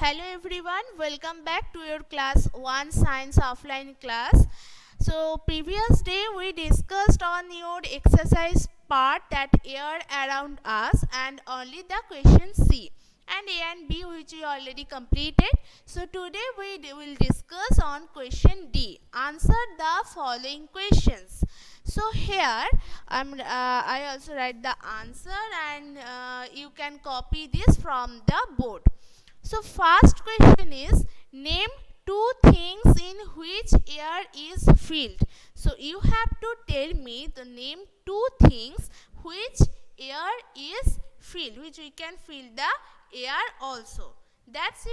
Hello everyone, welcome back to your class 1 science offline class. So previous day we discussed on your exercise part that air around us and only the question C and A and B which we already completed. So today we will discuss on question D. Answer the following questions. So here I also write the answer and you can copy this from the board. So first question is, name two things in which air is filled. So you have to tell me the name two things which air is filled, which we can fill the air also. That's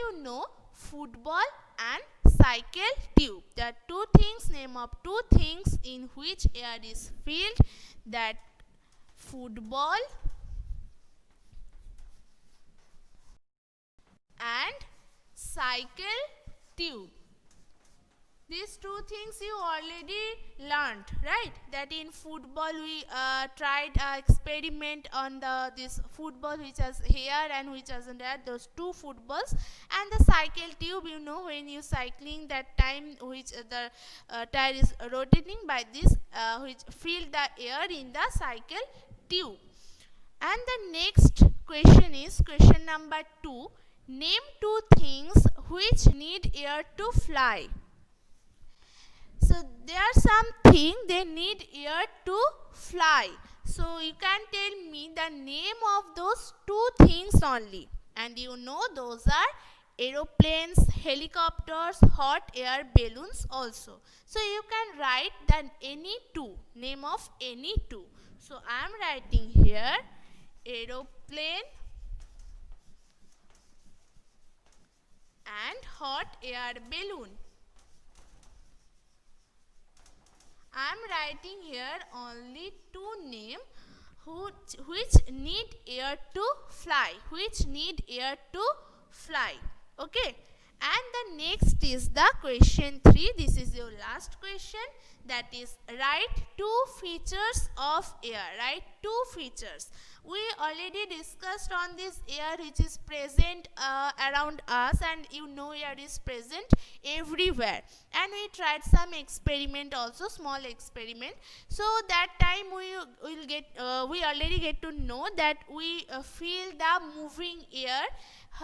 football and cycle tube. There are two things, name of two things in which air is filled, that football and cycle tube. These two things you already learned, right? That in football we tried experiment on this football which has hair and which hasn't hair, those two footballs, and the cycle tube, when you cycling, that time which the tire is rotating by this which fill the air in the cycle tube. And the next question is question number 2. Name two things which need air to fly. So there are something they need air to fly. So you can tell me the name of those two things only. And those are aeroplanes, helicopters, hot air balloons also. So you can write any two, name of any two. So I am writing here aeroplane and hot air balloon. I am writing here only two names which need air to fly. Okay. And the next is the question 3. This is your last question. That is, write two features of air. Write two features. We already discussed on this air which is present around us, and air is present everywhere. And we tried some experiment also, small experiment. So that time we already get to know that we feel the moving air,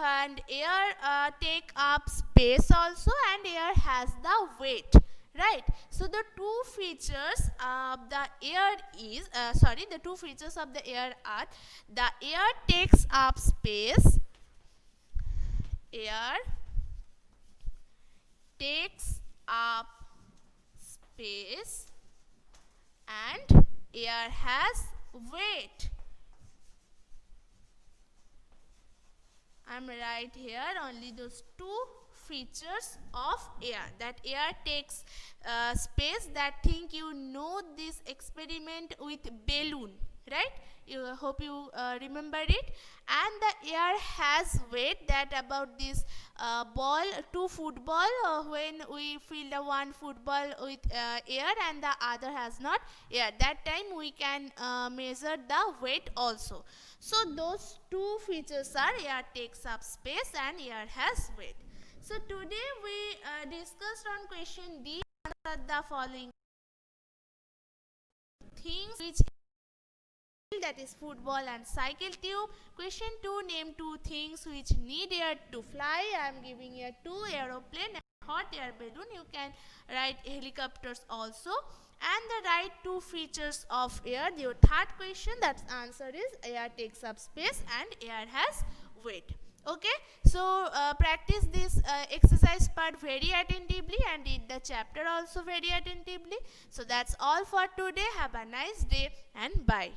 and air take up space also, and air has the weight. Right. So the two features of the air is, the two features of the air are, the air takes up space, air takes up space, and air has weight. I am right here only those two features of air, that air takes space. That thing this experiment with balloon, right? Hope you remember it. And the air has weight, that about this two football, when we fill the one football with air and the other has not air, that time we can measure the weight also. So those two features are air takes up space and air has weight. So today we discussed on question D. Answer the following things which, that is football and cycle tube. Question 2, name two things which need air to fly. I am giving here two, aeroplane and hot air balloon. You can write helicopters also. And the right two features of air. Your third question, that answer is air takes up space and air has weight. Okay, so practice this exercise part very attentively and read the chapter also very attentively. So that's all for today. Have a nice day and bye.